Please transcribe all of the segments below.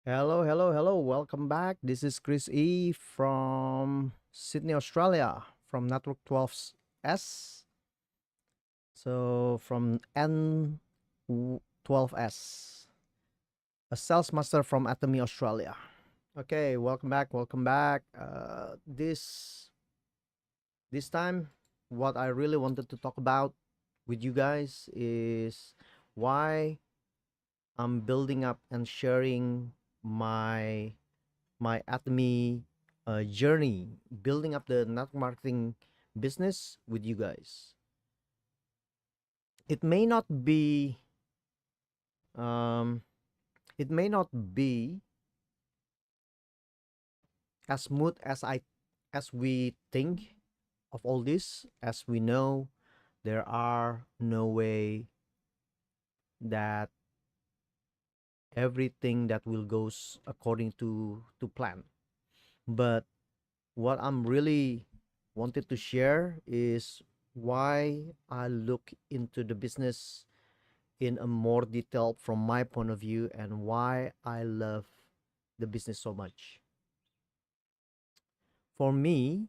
Hello, hello, hello. Welcome back. This is Chris E from Sydney, Australia, from Network 12S. So, from N12S, a sales master from Atomy, Australia. Okay, welcome back. Welcome back. This time, what I really wanted to talk about with you guys is why I'm building up and sharing my Atomy journey, building up the network marketing business with you guys. It may not be, um, it may not be as smooth as we think of all this. As we know, there are no way that everything that will goes according to plan. But what I'm really wanted to share is why I look into the business in a more detail from my point of view and why I love the business so much. For me,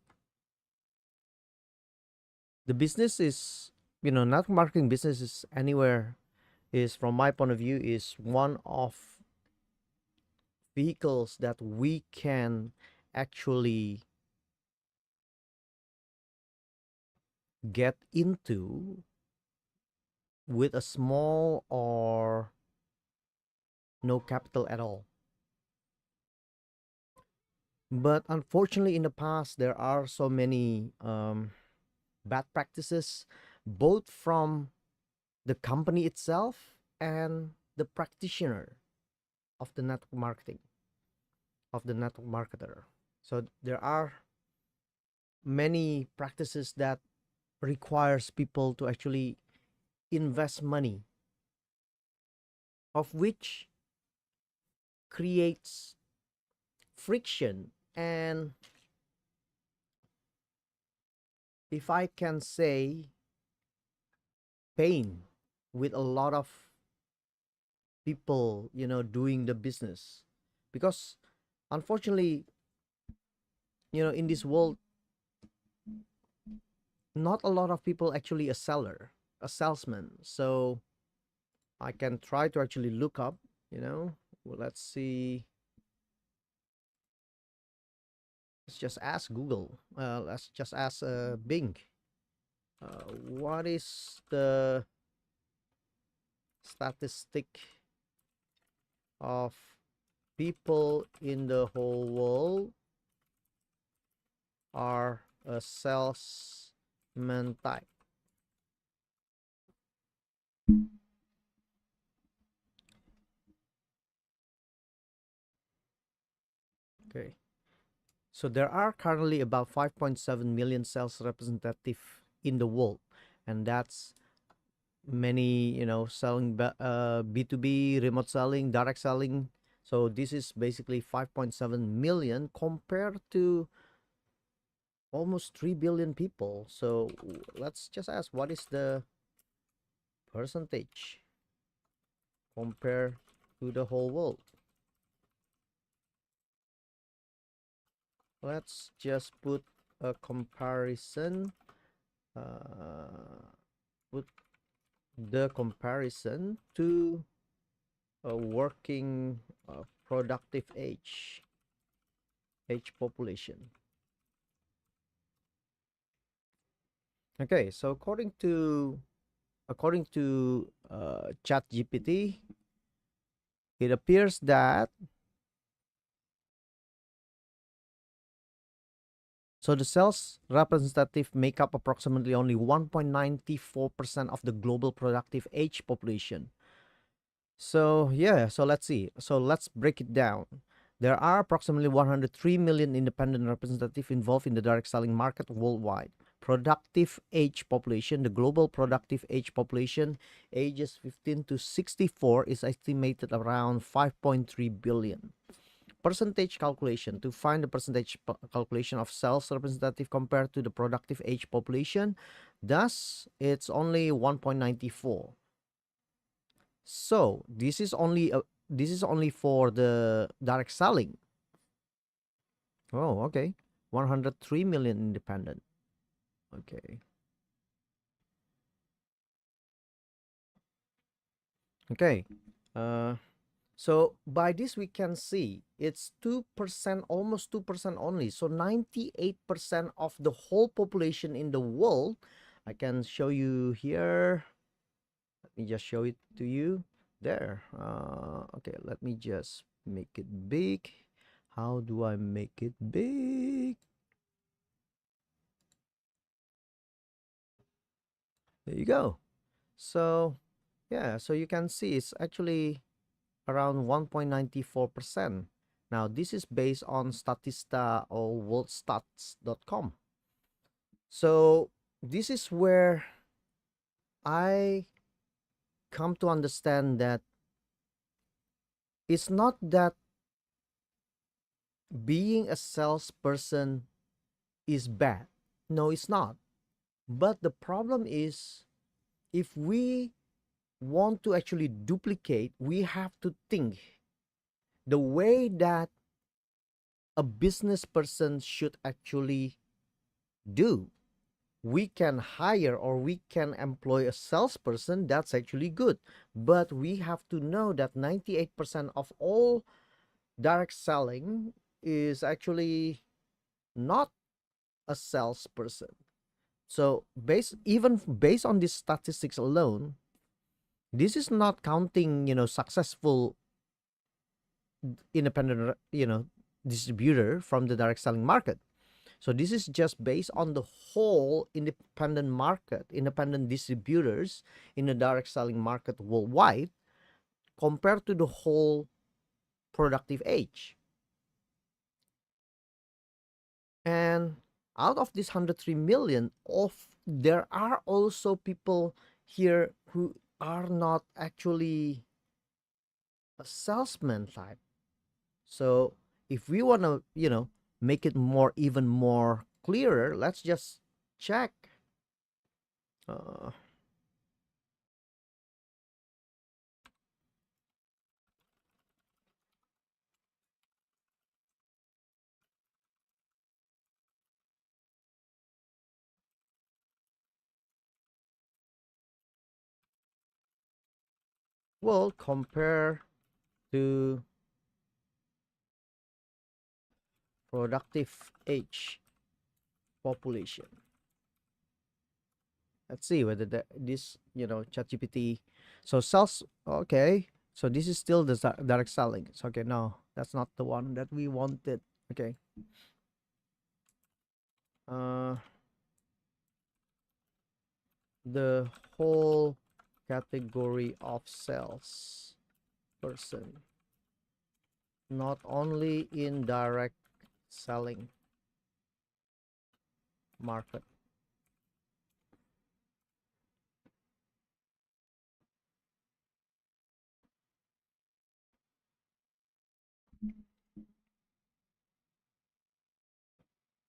the business is, network marketing business is anywhere is from my point of view is one of vehicles that we can actually get into with a small or no capital at all. But unfortunately, in the past, there are so many bad practices, both from the company itself and the practitioner of the network marketing, of the network marketer. So there are many practices that requires people to actually invest money, of which creates friction and, if I can say, pain with a lot of people, doing the business. Because unfortunately, in this world, not a lot of people actually a salesman. So I can try to actually look up, let's see. Let's just ask Google. Let's just ask Bing. What is the statistic of people in the whole world are a salesman type? Okay. So there are currently about 5.7 million sales representative in the world, and that's many, selling B2B, remote selling, direct selling. So this is basically 5.7 million compared to almost 3 billion people. So let's just ask, what is the percentage compared to the whole world? Let's just put a comparison, put the comparison to a working productive age population. Okay, so according to ChatGPT, it appears that the sales representative make up approximately only 1.94% of the global productive age population. So yeah, so let's see. So let's break it down. There are approximately 103 million independent representatives involved in the direct selling market worldwide. Productive age population, the global productive age population, ages 15 to 64, is estimated around 5.3 billion. Percentage calculation, to find the percentage calculation of sales representative compared to the productive age population, thus it's only 1.94. So this is only this is only for the direct selling. Oh, okay. 103 million independent. Okay. Okay. Uh, so by this we can see it's 2%, almost 2% only. So 98% of the whole population in the world. I can show you here. Let me just show it to you there. Okay, let me just make it big. How do I make it big? There you go. So yeah, so you can see it's actually around 1.94%. Now this is based on Statista or worldstats.com. So this is where I come to understand that it's not that being a salesperson is bad. No, it's not. But the problem is, if we want to actually duplicate, we have to think the way that a business person should actually do. We can hire or we can employ a salesperson, that's actually good. But we have to know that 98% of all direct selling is actually not a salesperson. So even based on these statistics alone, this is not counting, successful independent, distributor from the direct selling market. So this is just based on the whole independent market, independent distributors in the direct selling market worldwide compared to the whole productive age. And out of this 103 million, there are also people here who are not actually a salesman type. So if we want to, make it even more clearer, let's just check. Uh, well, compare to productive age population. Let's see whether this, ChatGPT. So sales, okay. So this is still the direct selling. So, okay, no, that's not the one that we wanted. Okay. Uh, the whole category of sales person, not only in direct selling market.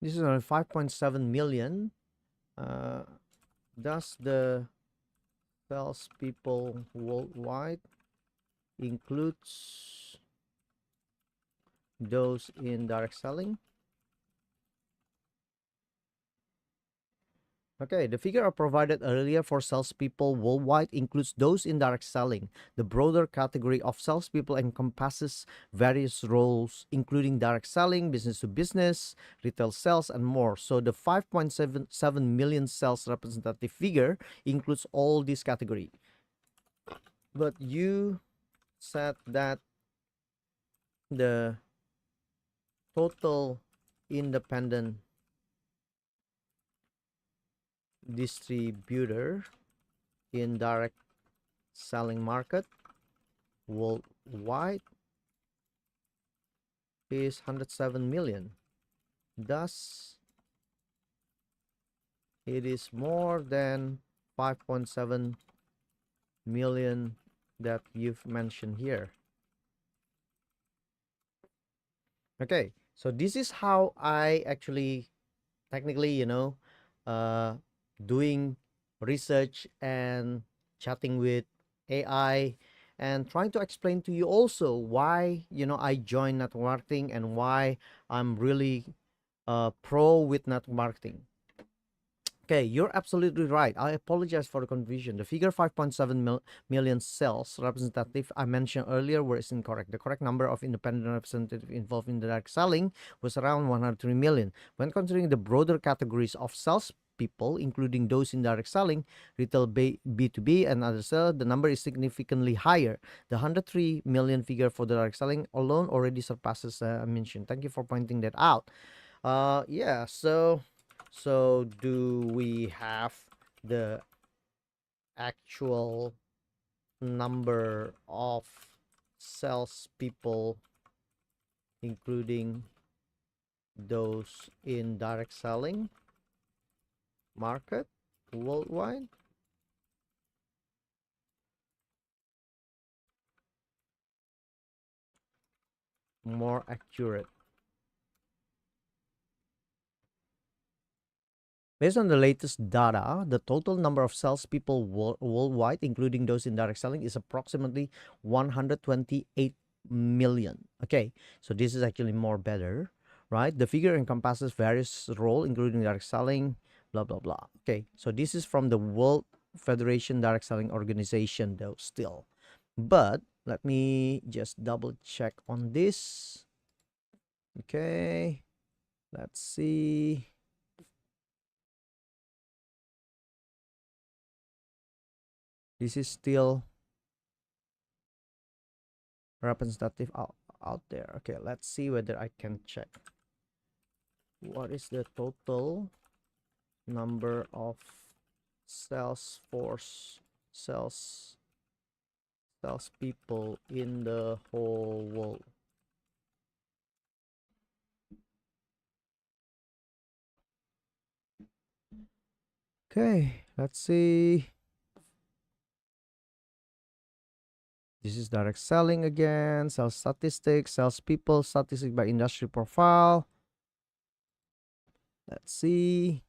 This is only 5.7 million. Does the salespeople worldwide includes those in direct selling? Okay, the figure I provided earlier for salespeople worldwide includes those in direct selling. The broader category of salespeople encompasses various roles, including direct selling, business to business, retail sales, and more. So the 5.77 million sales representative figure includes all these categories. But you said that the total independent distributor in direct selling market worldwide is 107 million. Thus, it is more than 5.7 million that you've mentioned here. Okay, so this is how I actually technically, doing research and chatting with AI and trying to explain to you also why I joined network marketing and why I'm really pro with network marketing. Okay, you're absolutely right. I apologize for the confusion. The figure 5.7 million sales representative I mentioned earlier was incorrect. The correct number of independent representatives involved in direct selling was around 103 million. When considering the broader categories of sales people, including those in direct selling, retail, B2B, and other sales, the number is significantly higher. The 103 million figure for the direct selling alone already surpasses I mentioned. Thank you for pointing that out. Yeah, so do we have the actual number of salespeople, including those in direct selling market worldwide? More accurate. Based on the latest data, the total number of salespeople worldwide, including those in direct selling, is approximately 128 million. Okay, so this is actually more better, right? The figure encompasses various roles, including direct selling, blah, blah, blah. Okay, so this is from the World Federation Direct Selling Organization, though, still. But let me just double check on this. Okay, let's see. This is still representative out there. Okay, let's see whether I can check. What is the total number of Salesforce sales salespeople in the whole world? Okay, let's see. This is direct selling again, sales statistics, salespeople, statistic by industry profile. Let's see.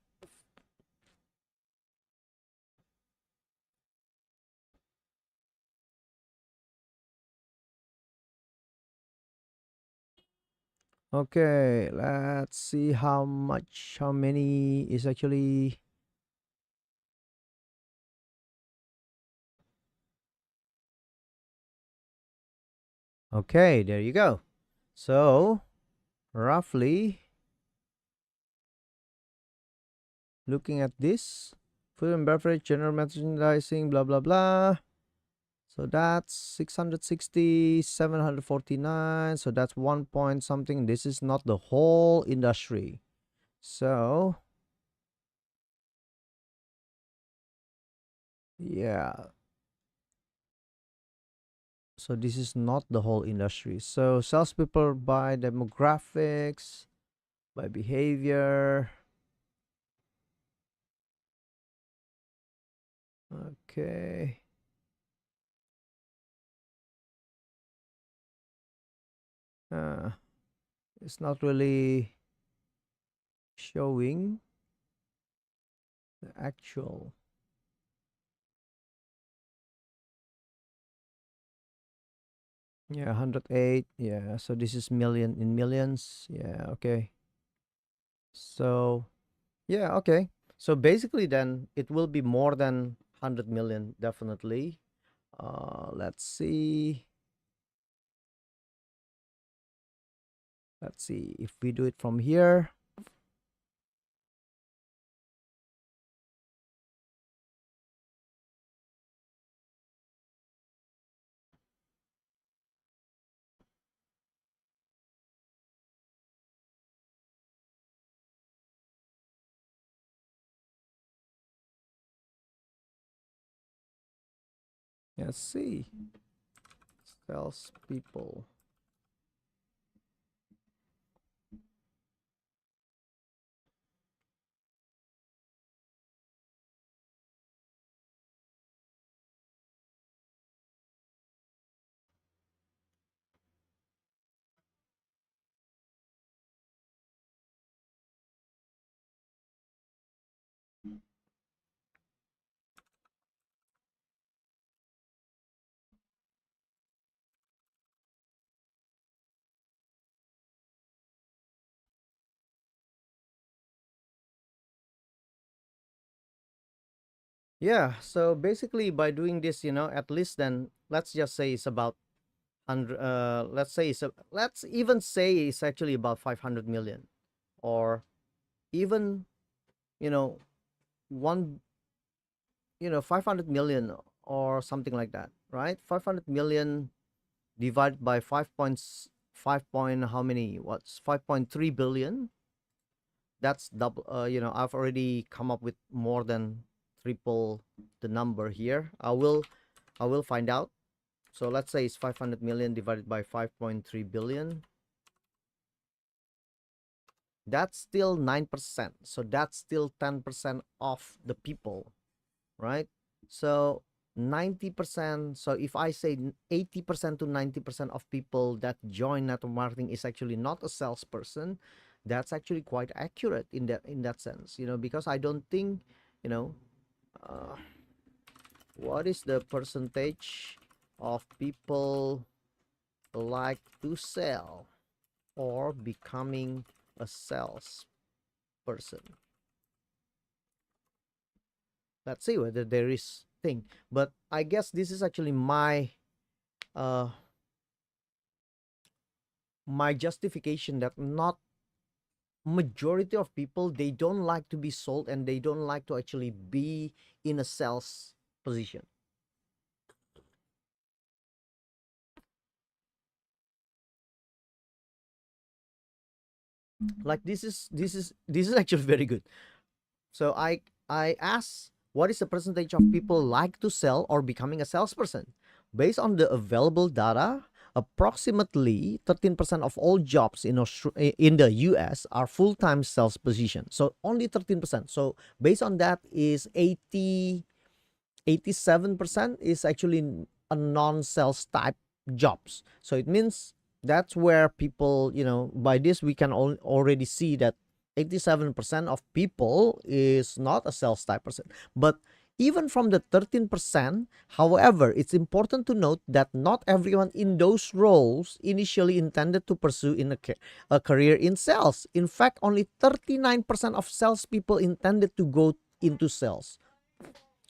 Okay, let's see how many is actually. Okay, there you go. So, roughly, looking at this, food and beverage, general merchandising, blah, blah, blah. So that's 660, 749. So that's 1 point something. This is not the whole industry. So, yeah. So this is not the whole industry. So salespeople by demographics, by behavior. Okay. Uh, it's not really showing the actual. Yeah, 108. Yeah, so this is million in millions. Yeah, okay. So, yeah, okay. So basically then it will be more than 100 million definitely. Let's see. Let's see if we do it from here. Let's see. Salespeople. Yeah, so basically by doing this, at least then let's just say it's about 100, let's say let's even say it's actually about 500 million, or even, you know, one, 500 million or something like that, right? 500 million divided by 5 point how many, what's 5.3 billion. That's double, I've already come up with more than triple the number here. I will find out. So let's say it's 500 million divided by 5.3 billion. That's still 9%. So that's still 10% of the people, right? So 90%. So if I say 80% to 90% of people that join network marketing is actually not a salesperson, that's actually quite accurate in that sense, because I don't think, you know, uh, what is the percentage of people like to sell or becoming a salesperson. Let's see whether there is thing. But I guess this is actually uh my justification that not majority of people, they don't like to be sold, and they don't like to actually be in a sales position. Like this is actually very good. So I asked, what is the percentage of people like to sell or becoming a salesperson? Based on the available data, approximately 13% of all jobs in the US are full-time sales positions. So only 13%. So based on that is 87% is actually a non-sales type jobs. So it means that's where people, by this we can already see that 87% of people is not a sales type person. But even from the 13%, however, it's important to note that not everyone in those roles initially intended to pursue a career in sales. In fact, only 39% of salespeople intended to go into sales.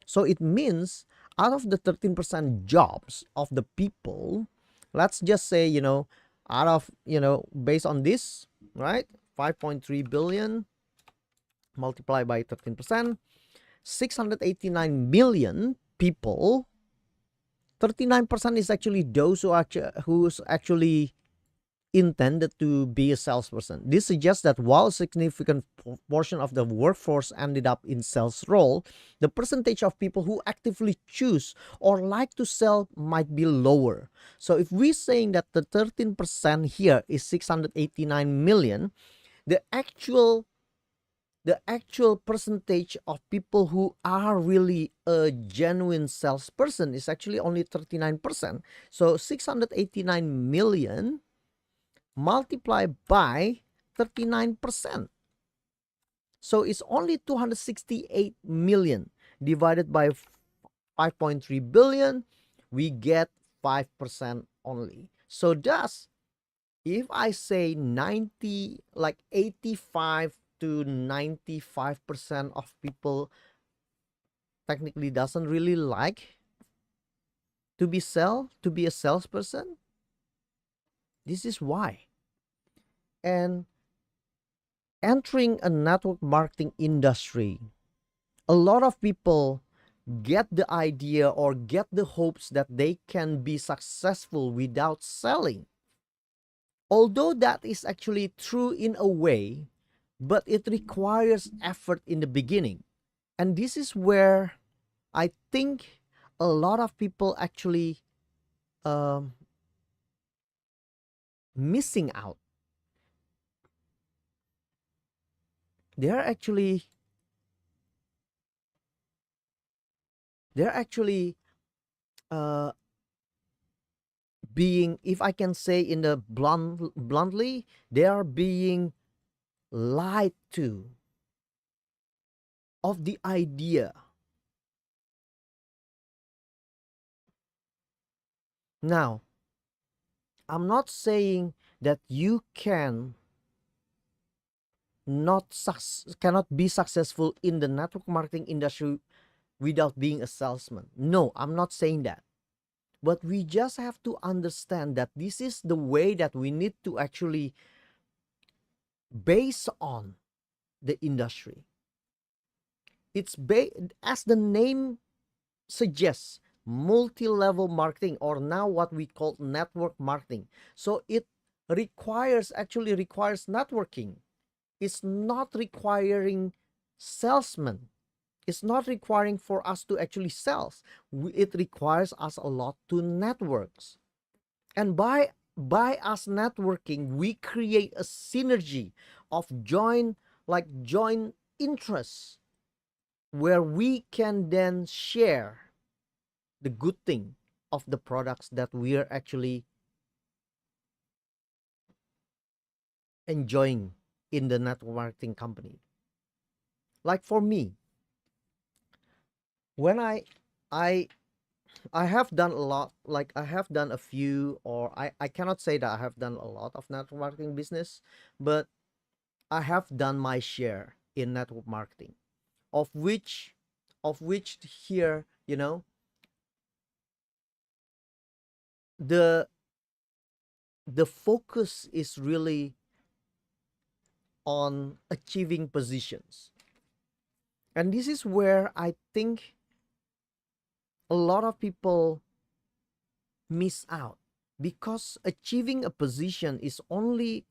So it means out of the 13% jobs of the people, let's just say, out of, based on this, right? 5.3 billion multiplied by 13%, 689 million people. 39% is actually those who's actually intended to be a salesperson. This suggests that while a significant portion of the workforce ended up in sales role, the percentage of people who actively choose or like to sell might be lower. So if we're saying that the 13% here is 689 million, the actual percentage of people who are really a genuine salesperson is actually only 39%. So 689 million multiplied by 39%. So it's only 268 million divided by 5.3 billion. We get 5% only. So thus, if I say 90, like 85 to 95% of people technically doesn't really like to be a salesperson, this is why. And entering a network marketing industry, a lot of people get the idea or get the hopes that they can be successful without selling. Although that is actually true in a way, but it requires effort in the beginning. And this is where I think a lot of people actually um, missing out. They're actually they're actually uh, being, if I can say in the bluntly, they are being lied to of the idea. Now, I'm not saying that you cannot be successful in the network marketing industry without being a salesman. No, I'm not saying that. But we just have to understand that this is the way that we need to actually base on the industry. It's as the name suggests, multi-level marketing, or now what we call network marketing. So it actually requires networking. It's not requiring salesmen. It's not requiring for us to actually sell. It requires us a lot to networks. And by us networking, we create a synergy of joint interests, where we can then share the good thing of the products that we are actually enjoying in the network marketing company. Like for me, when I I have done a lot, like I have done a few, or I cannot say that I have done a lot of network marketing business, but I have done my share in network marketing, of which here, the focus is really on achieving positions. And this is where I think a lot of people miss out, because achieving a position is only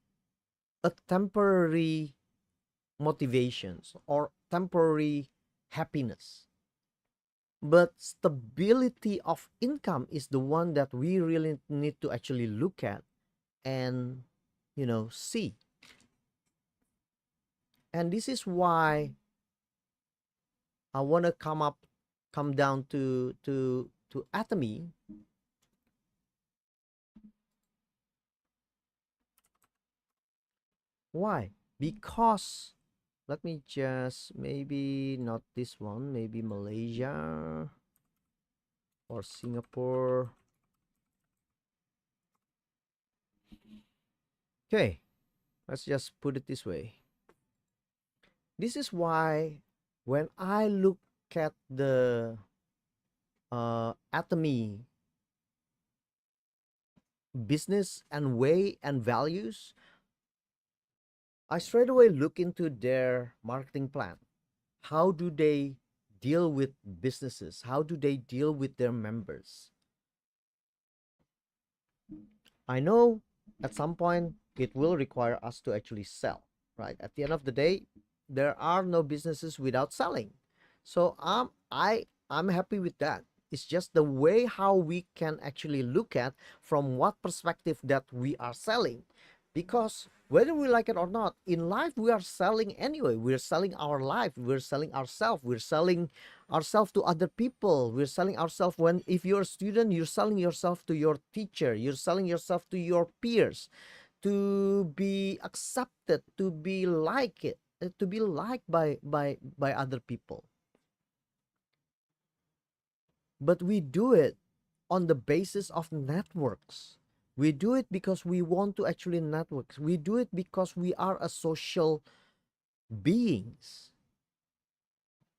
a temporary motivations or temporary happiness. But stability of income is the one that we really need to actually look at and, see. And this is why I want to come down to Atomy. Why? Because, let me just, maybe not this one, maybe Malaysia or Singapore. Okay, let's just put it this way. This is why when I look at the Atomy business and way and values, I straight away look into their marketing plan. How do they deal with businesses? How do they deal with their members? I know at some point it will require us to actually sell, right? At the end of the day, there are no businesses without selling. So I'm happy with that. It's just the way how we can actually look at from what perspective that we are selling. Because whether we like it or not, in life we are selling anyway. We're selling our life, we're selling ourselves, we're selling ourselves to other people, we're selling ourselves. When, if you're a student, you're selling yourself to your teacher, you're selling yourself to your peers, to be accepted, to be like it, to be liked by other people. But we do it on the basis of networks. We do it because we want to actually network. We do it because we are a social beings,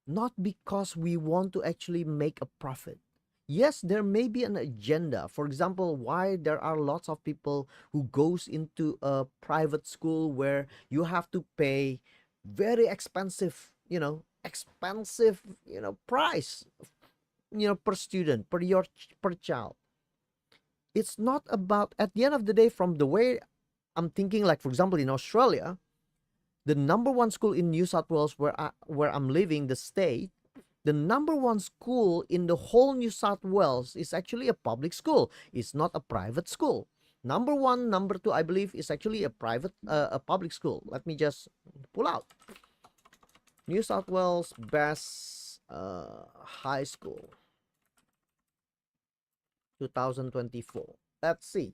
not because we want to actually make a profit. Yes, there may be an agenda. For example, why there are lots of people who goes into a private school where you have to pay very expensive, price, per student, per child. It's not about, at the end of the day, from the way I'm thinking, like for example in Australia, the number one school in New South Wales, where I'm living, the state, the number one school in the whole New South Wales is actually a public school. It's not a private school. Number one, number two, I believe, is actually a public school. Let me just pull out New South Wales best high school 2024. Let's see.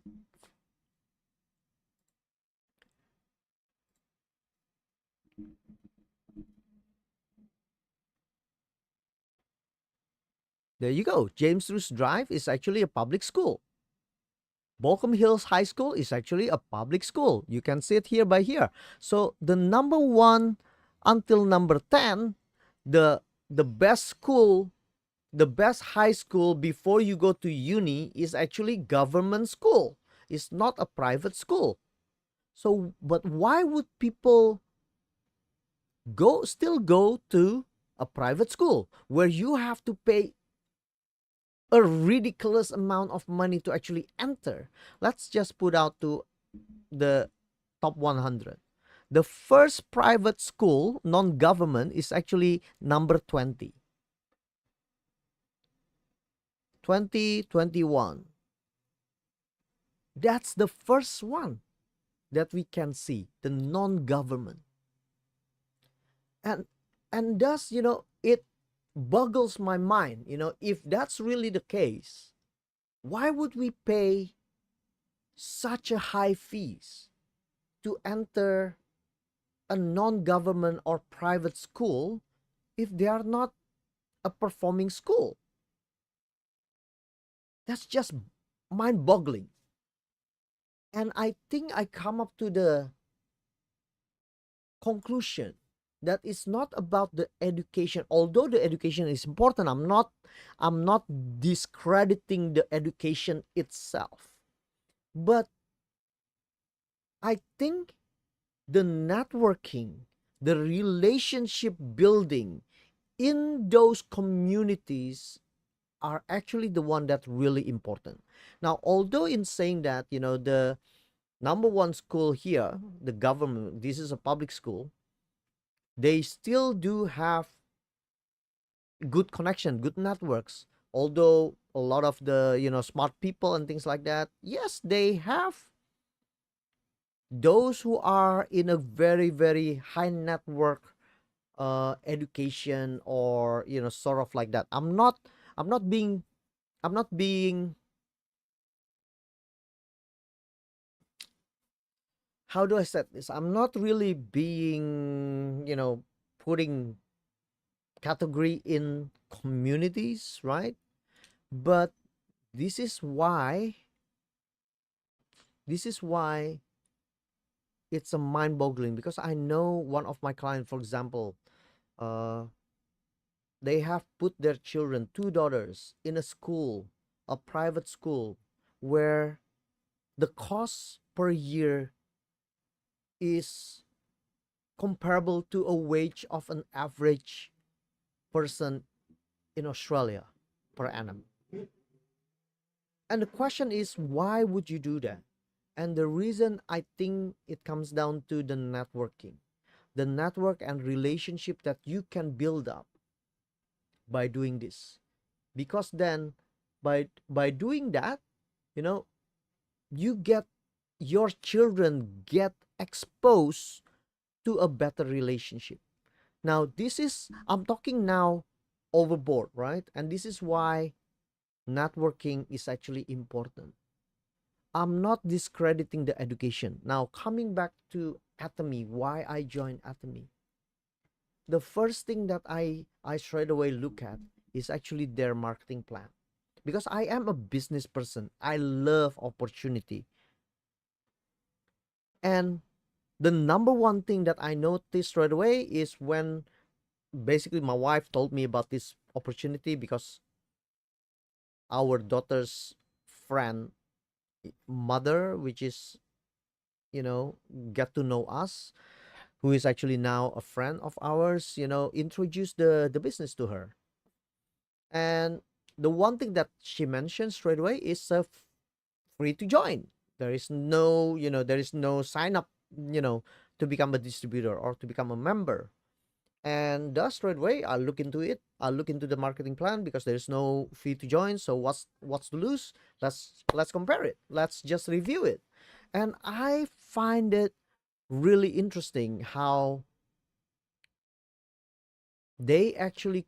There you go. James Roos Drive is actually a public school. Balcombe Hills High School is actually a public school. You can see it here by here. So the number one until number 10, the best school the best high school before you go to uni is actually government school. It's not a private school. So, but why would people still go to a private school where you have to pay a ridiculous amount of money to actually enter? Let's just put out to the top 100. The first private school, non-government, is actually number 20. 2021. That's the first one that we can see, the non-government. And thus, it boggles my mind, if that's really the case, why would we pay such a high fees to enter a non-government or private school if they are not a performing school? That's just mind-boggling. And I think I come up to the conclusion that it's not about the education, although the education is important. I'm not discrediting the education itself, but I think the networking, the relationship building in those communities are actually the one that's really important. Now, although in saying that, the number one school here, the government, this is a public school, they still do have good connection, good networks. Although a lot of the, smart people and things like that, yes, they have those who are in a very, very high network education, or, sort of like that. I'm not being how do I say this? I'm not really being, putting category in communities, right? But this is why this is why it's a mind-boggling, because I know one of my clients, for example, uh they have put their children, two daughters, in a school, a private school, where the cost per year is comparable to a wage of an average person in Australia per annum. And the question is, why would you do that? And the reason, I think it comes down to the networking, the network and relationship that you can build up by doing this. Because then, by doing that, you know, you get your children get exposed to a better relationship. Now, this is, I'm talking now overboard, right? And this is why networking is actually important. I'm not discrediting the education. Now, coming back to Atomy, why I joined Atomy. The first thing that I straight away look at is actually their marketing plan. Because I am a business person. I love opportunity. And the number one thing that I noticed right away is when basically my wife told me about this opportunity, because our daughter's friend mother, which is, get to know us, who is actually now a friend of ours, introduced the business to her. And the one thing that she mentioned straight away is free to join. There is no sign up, to become a distributor or to become a member. And thus straight away I'll look into it. I'll look into the marketing plan, because there's no fee to join. So what's to lose? Let's compare it. Let's just review it. And I find it really interesting how they actually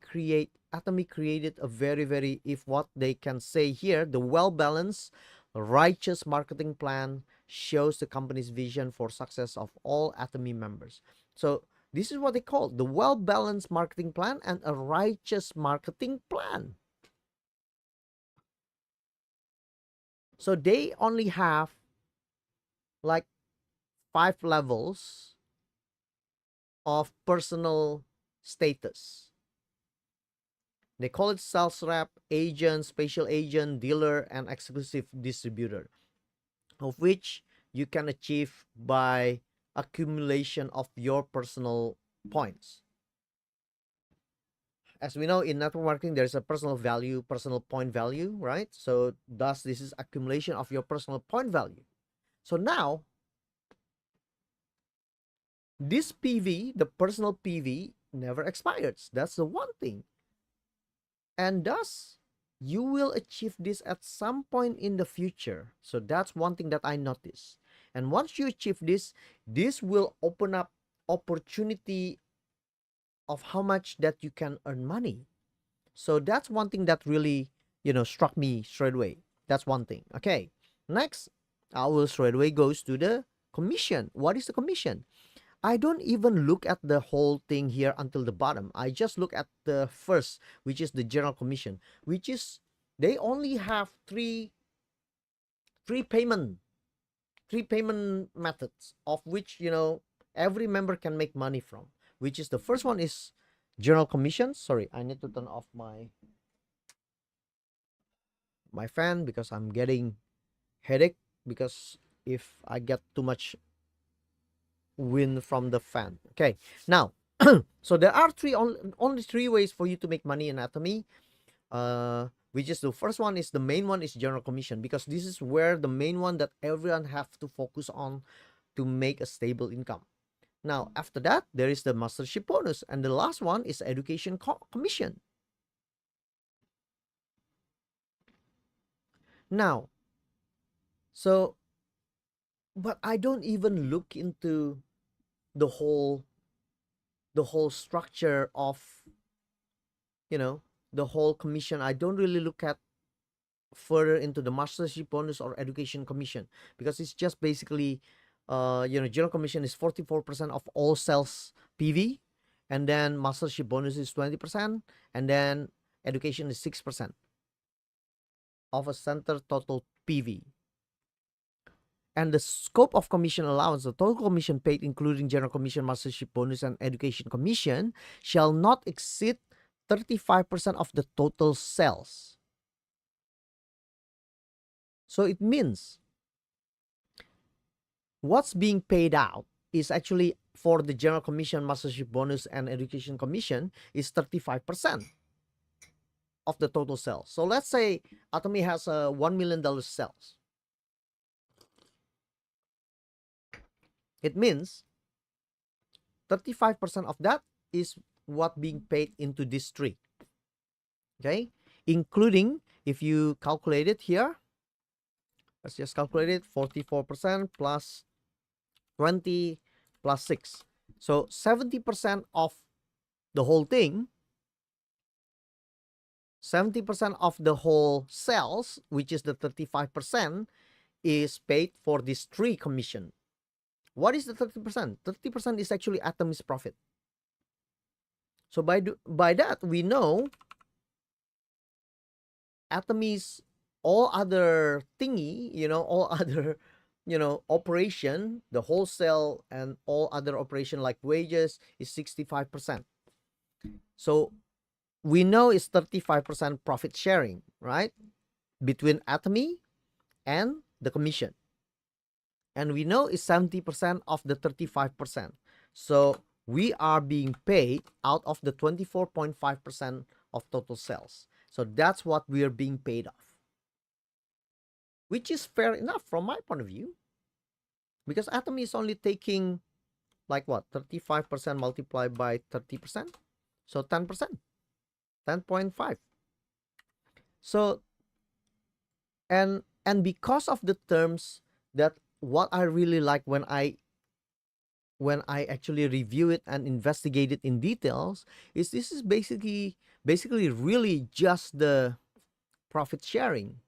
Atomy created a very, very, if what they can say here, the well-balanced, righteous marketing plan shows the company's vision for success of all Atomy members. So this is what they call the well-balanced marketing plan and a righteous marketing plan. So they only have like 5 levels of personal status. They call it sales rep, agent, special agent, dealer, and exclusive distributor, of which you can achieve by accumulation of your personal points. As we know, in network marketing, there's a personal value, personal point value, right? So thus this is accumulation of your personal point value. So now this PV, the personal PV, never expires. That's the one thing. And thus you will achieve this at some point in the future. So that's one thing that I noticed. And once you achieve this, this will open up opportunity of how much that you can earn money. So that's one thing that really, struck me straight away. That's one thing. Okay. Next, I will straight away goes to the commission. What is the commission? I don't even look at the whole thing here until the bottom. I just look at the first, which is the general commission, which is they only have three payment three payment methods, of which every member can make money from, which is the first one is general commission. Sorry, I need to turn off my fan because I'm getting headache, because if I get too much wind from the fan. Okay, now so there are only three ways for you to make money in Atomy. Which is the first one is the main one is general commission, because this is where the main one that everyone have to focus on to make a stable income. Now after that there is the mastership bonus, and the last one is education commission. Now, so but I don't even look into the whole structure of you know the whole commission. I don't really look at further into the mastership bonus or education commission, because it's just basically general commission is 44% of all sales PV, and then mastership bonus is 20%, and then education is 6% of a center total PV. And the scope of commission allowance, the total commission paid including general commission, mastership bonus, and education commission, shall not exceed 35% of the total sales. So it means what's being paid out is actually for the general commission, mastership bonus, and education commission is 35% of the total sales. So let's say Atomy has a $1 million sales. It means 35% of that is what being paid into this tree. Okay, including, if you calculate it here, let's just calculate it, 44% plus 20 plus 6. So 70% of the whole thing, 70% of the whole sales, which is the 35%, is paid for this tree commission. What is the 30%? 30% is actually Atomy's profit. So by that, we know Atomy's all other thingy, all other, operation, the wholesale and all other operation like wages is 65%. So we know it's 35% profit sharing, right? Between Atomy and the commission. And we know it's 70% of the 35%. So we are being paid out of the 24.5% of total sales. So that's what we are being paid off, which is fair enough from my point of view, because Atomy is only taking like what, 35% multiplied by 30%, so 10%, 10.5. So and because of the terms, that what I really like when I actually review it and investigate it in details, is this is basically really just the profit sharing.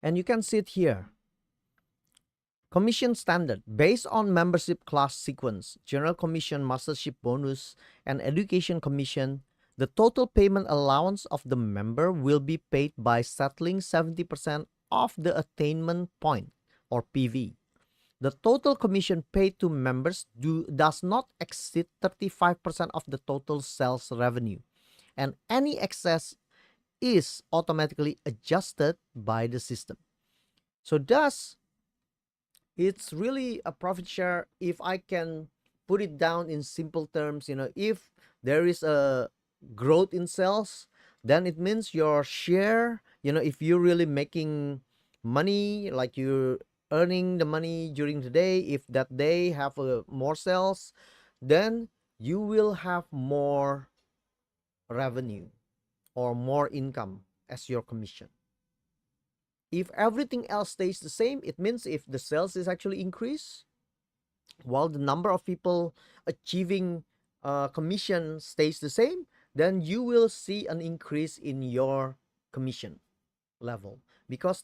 And you can see it here. Commission standard based on membership class sequence, general commission, mastership bonus, and education commission. The total payment allowance of the member will be paid by settling 70% of the attainment point or PV. The total commission paid to members does not exceed 35% of the total sales revenue, and any excess is automatically adjusted by the system. So thus, it's really a profit share. If I can put it down in simple terms, if there is a growth in sales, then it means your share, if you're really making money, like you're earning the money during the day, if that day have more sales, then you will have more revenue or more income as your commission. If everything else stays the same, it means if the sales is actually increased while the number of people achieving commission stays the same, then you will see an increase in your commission level, because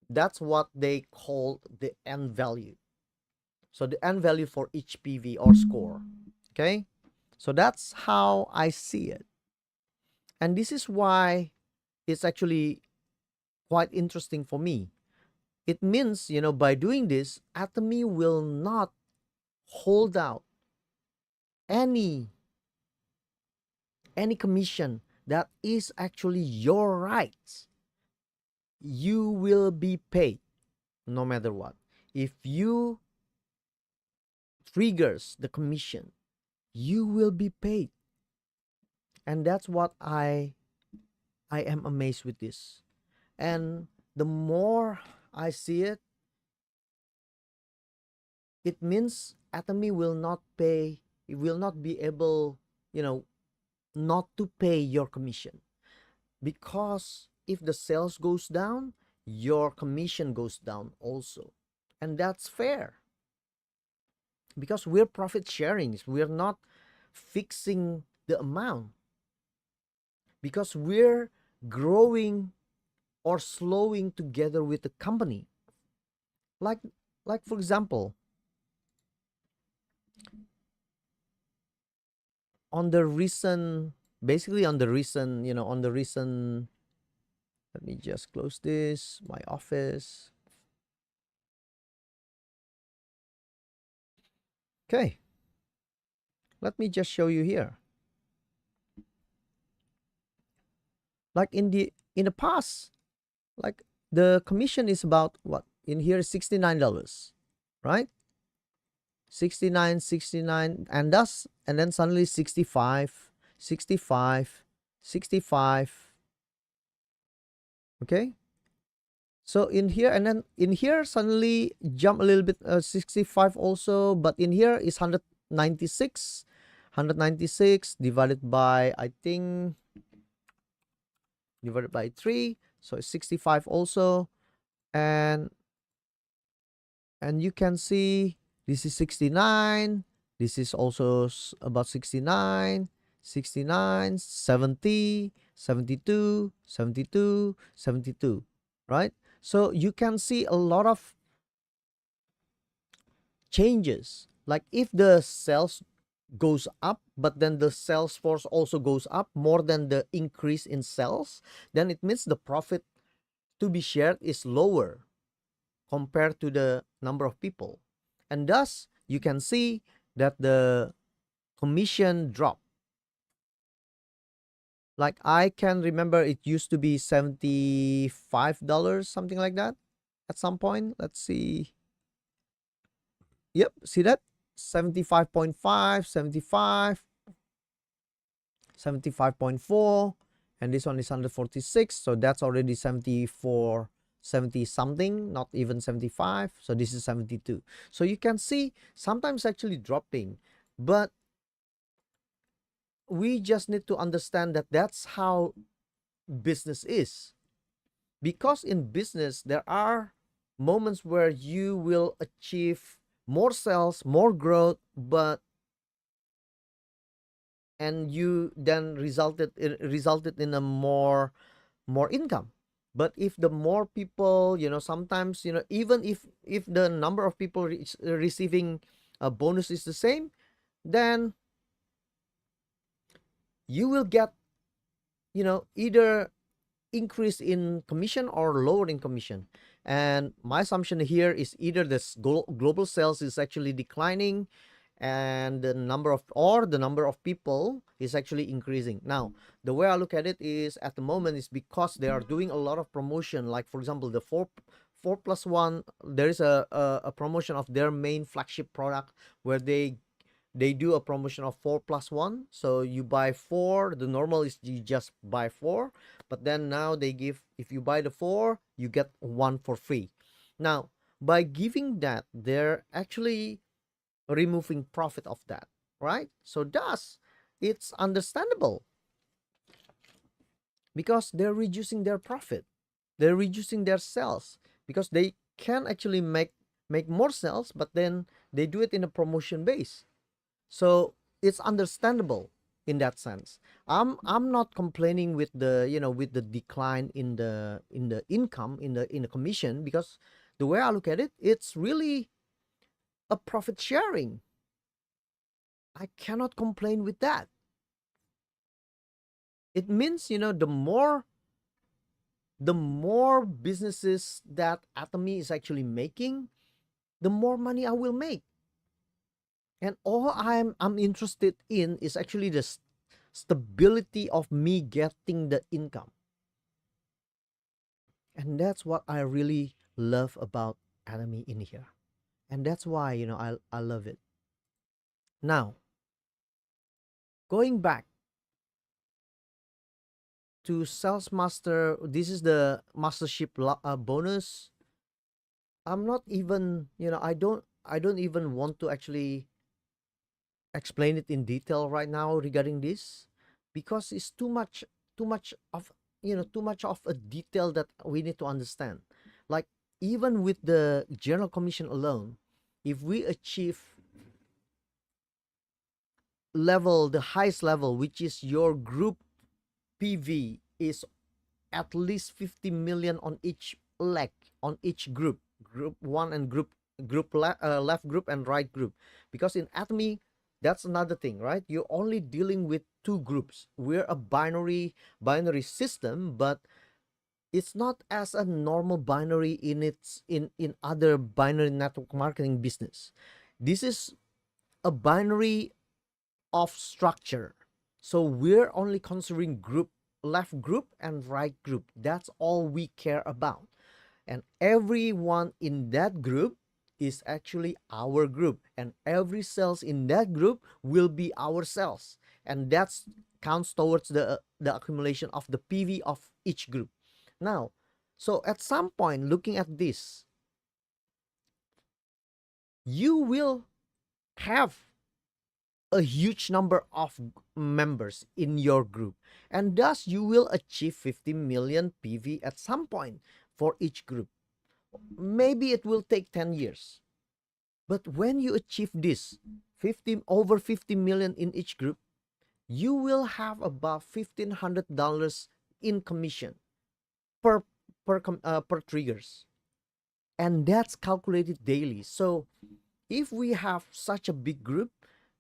that's what they call the N value. So the N value for each PV or score. Okay, so that's how I see it, and this is why it's actually quite interesting for me. It means, by doing this, Atomy will not hold out any commission that is actually your rights. You will be paid no matter what. If you triggers the commission, you will be paid. And that's what I am amazed with this. And the more I see it, it means Atomy will not pay, it will not be able, not to pay your commission. Because if the sales goes down, your commission goes down also. And that's fair. Because we're profit sharing, we're not fixing the amount. Because we're growing or slowing together with the company. Like for example, on the recent, let me just close this, my office. Okay, let me just show you here. Like in the past, like the commission is about what? In here is $69, right? 69, and then suddenly 65, 65, 65. Okay, so in here, and then in here suddenly jump a little bit, 65 also, but in here is 196 divided by, I think, divided by 3, so it's 65 also. And you can see this is 69, this is also about 69, 69, 70, 72, 72, 72, right? So you can see a lot of changes. Like if the sales goes up, but then the sales force also goes up more than the increase in sales, then it means the profit to be shared is lower compared to the number of people. And thus, you can see that the commission drop. Like I can remember it used to be $75, something like that at some point. Let's see. Yep, see that? 75.5, 75, 75.4, and this one is 146. So that's already 74, 70 something, not even 75. So this is 72. So you can see sometimes actually dropping, but we just need to understand that that's how business is. Because in business, there are moments where you will achieve more sales, more growth, and you then resulted in a more income. But if the more people, sometimes, even if the number of people receiving a bonus is the same, then you will get, either increase in commission or lower in commission. And my assumption here is either this global sales is actually declining, and the number of people is actually increasing. Now, the way I look at it is, at the moment, is because they are doing a lot of promotion. Like, for example, the 4+1, there is a promotion of their main flagship product, where they do a promotion of 4+1. So you buy 4, the normal is you just buy 4, but then now they give, if you buy the 4, you get 1 for free. Now, by giving that, they're actually removing profit of that, right? So thus, it's understandable, because they're reducing their profit, they're reducing their sales, because they can actually make more sales, but then they do it in a promotion base. So it's understandable in that sense. I'm not complaining with the, with the decline in the income, in the commission, because the way I look at it, it's really a profit sharing. I cannot complain with that. It means, the more businesses that Atomy is actually making, the more money I will make. And all I'm interested in is actually the stability of me getting the income. And that's what I really love about Atomy in here. And that's why, I love it. Now, going back to Sales Master, this is the mastership bonus. I'm not even, I don't even want to actually explain it in detail right now regarding this, because it's too much of, too much of a detail that we need to understand. Like, even with the general commission alone, if we achieve the highest level, which is your group PV is at least 50 million on each leg, on each group 1 and left group and right group. Because in Atomy, that's another thing, right? You're only dealing with 2 groups. We're a binary system, but it's not as a normal binary in other binary network marketing business. This is a binary of structure. So we're only considering left group and right group. That's all we care about. And everyone in that group is actually our group, and every sales in that group will be our sales, and that's counts towards the accumulation of the PV of each group. Now, so at some point, looking at this, you will have a huge number of members in your group, and thus you will achieve 50 million PV at some point for each group. Maybe it will take 10 years, but when you achieve this over 50 million in each group, you will have about $1,500 in commission per triggers, and that's calculated daily. So if we have such a big group,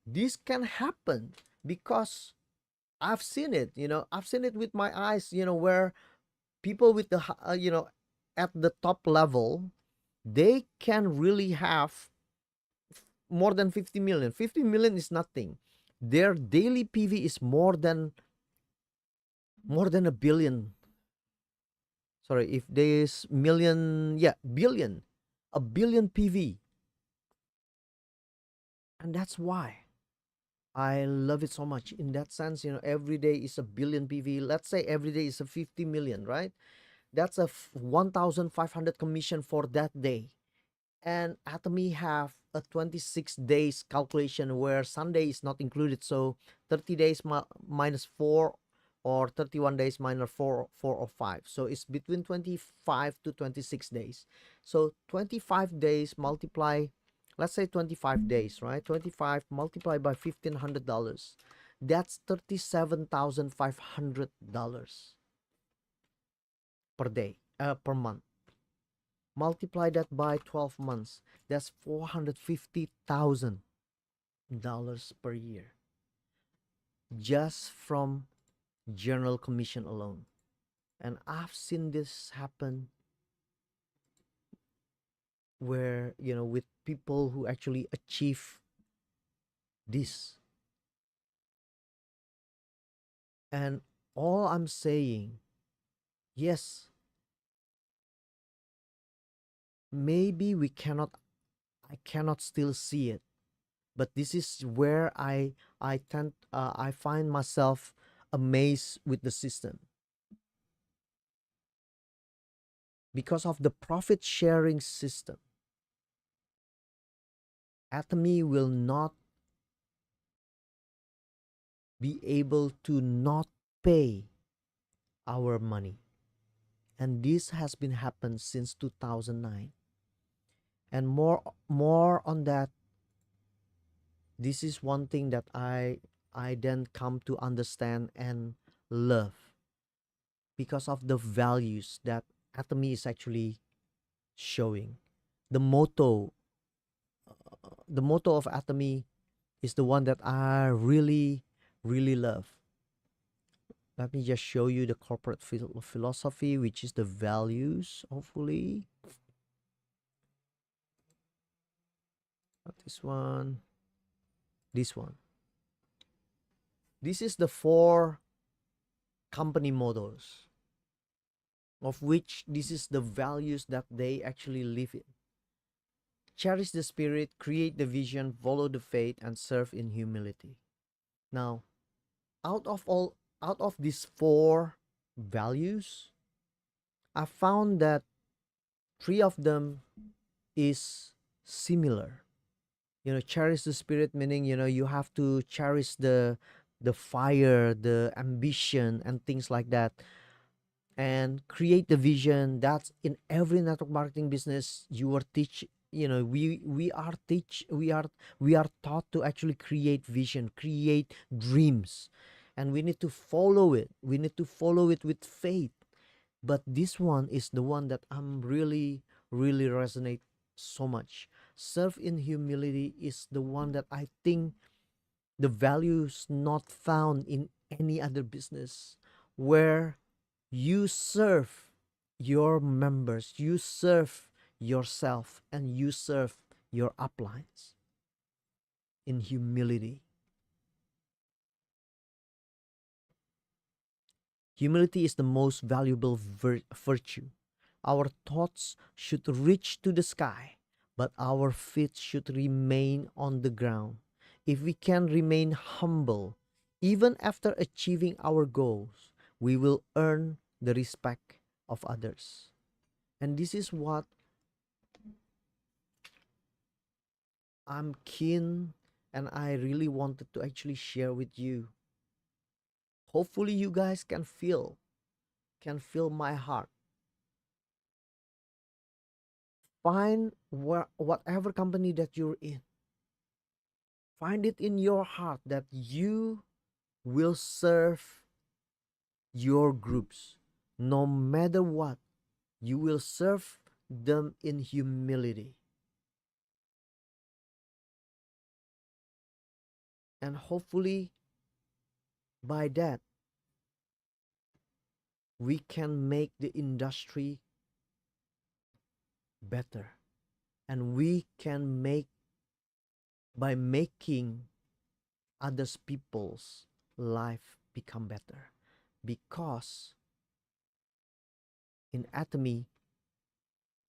this can happen, because I've seen it. I've seen it with my eyes. Where people with the at the top level, they can really have more than 50 million. 50 million is nothing. Their daily PV is more than a billion. Sorry, if there's million, billion, a billion PV. And that's why I love it so much. In that sense, every day is a billion PV. Let's say every day is a 50 million, right? That's a 1,500 commission for that day. And Atomy have a 26 days calculation where Sunday is not included. So 30 days minus 4, or 31 days minus 4 or 5. So it's between 25 to 26 days. So 25 days multiply, let's say 25 days, right? 25 multiplied by $1,500. That's $37,500 per day. per month. Multiply that by 12 months. That's $450,000 per year just from general commission alone. And I've seen this happen where, with people who actually achieve this. And all I'm saying, yes, maybe I cannot still see it, but this is where I find myself amazed with the system because of the profit sharing system. Atomy will not be able to not pay our money, and this has been happened since 2009. And more on that, this is one thing that I then come to understand and love because of the values that Atomy is actually showing. The motto, the motto of Atomy is the one that I really, really love. Let me just show you the corporate philosophy, which is the values, hopefully. Not this one. This one. This is the 4 company mottos, of which this is the values that they actually live in. Cherish the spirit, create the vision, follow the faith, and serve in humility. Now, out of these 4 values, I found that 3 of them is similar. Cherish the spirit, meaning, you have to cherish the fire, the ambition, and things like that. And create the vision. That's in every network marketing business. You are teach we are teach we are taught to actually create vision, create dreams, and we need to follow it. We need to follow it with faith. But this one is the one that I'm really, really resonate so much. Serve in humility is the one that I think the values not found in any other business, where you serve your members, you serve yourself, and you serve your uplines in humility. Humility is the most valuable virtue. Our thoughts should reach to the sky, but our feet should remain on the ground. If we can remain humble, even after achieving our goals, we will earn the respect of others. And this is what I'm keen and I really wanted to actually share with you. Hopefully you guys can feel my heart. Find whatever company that you're in. Find it in your heart that you will serve your groups. No matter what, you will serve them in humility. And hopefully, by that, we can make the industry better. And we can make, by making others people's life become better. Because in Atomy,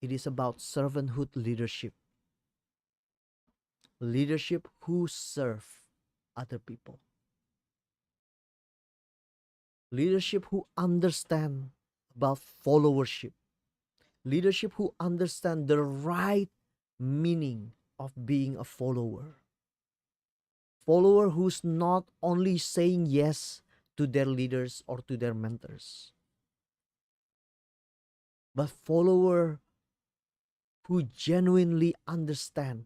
it is about servanthood leadership. Leadership who serve other people. Leadership who understand about followership. Leadership who understand the right meaning of being a follower. Follower who's not only saying yes to their leaders or to their mentors, but follower who genuinely understand,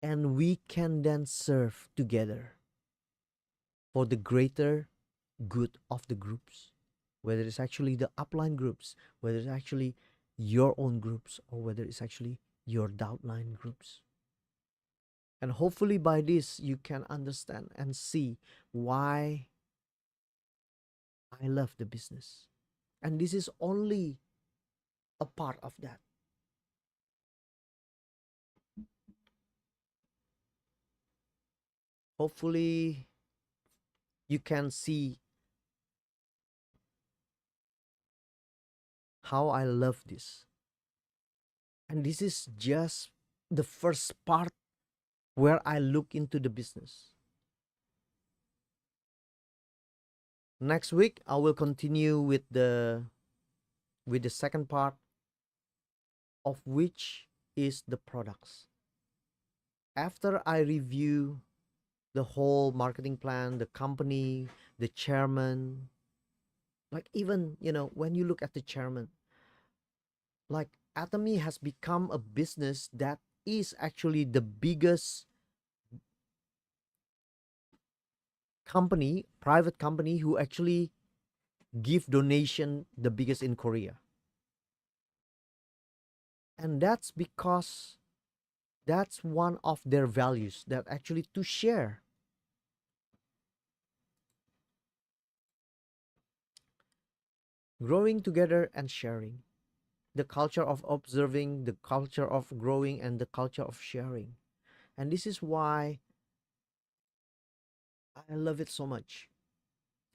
and we can then serve together for the greater good of the groups, whether it's actually the upline groups, whether it's actually your own groups, or whether it's actually your downline groups. And hopefully by this you can understand and see why I love the business. And this is only a part of that. Hopefully you can see how I love this. And this is just the first part where I look into the business. Next week I will continue with the second part, of which is the products. After I review the whole marketing plan, the company, the chairman, like even, when you look at the chairman, like Atomy has become a business that is actually the biggest company, private company, who actually give donation the biggest in Korea. And that's because that's one of their values, that actually to share. Growing together and sharing. The culture of observing, the culture of growing, and the culture of sharing. And this is why I love it so much.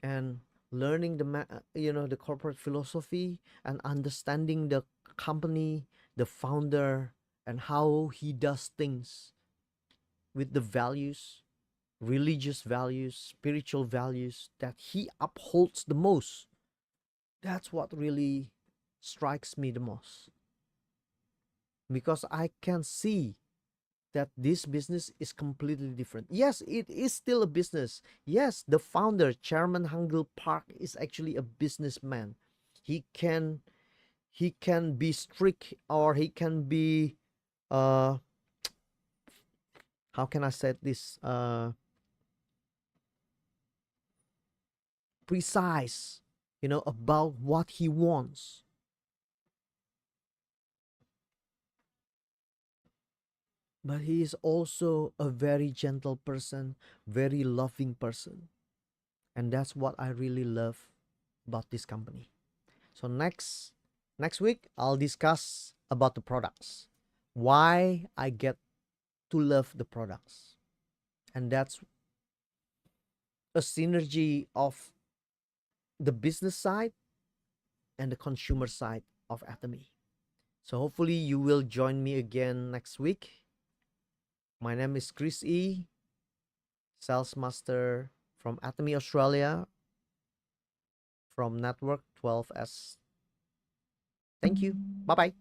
And learning the corporate philosophy, and understanding the company, the founder, and how he does things with the values, religious values, spiritual values that he upholds the most. That's what really strikes me the most, because I can see that this business is completely different. Yes, it is still a business. Yes, the founder, Chairman Hangul Park, is actually a businessman. He can be strict, or he can be uh how can I say this, precise, about what he wants. But he is also a very gentle person, very loving person. And that's what I really love about this company. So next week I'll discuss about the products. Why I get to love the products. And that's a synergy of the business side and the consumer side of Atomy. So hopefully you will join me again next week. My name is Chris E, sales master from Atomy Australia, from Network 12S. Thank you. Bye bye.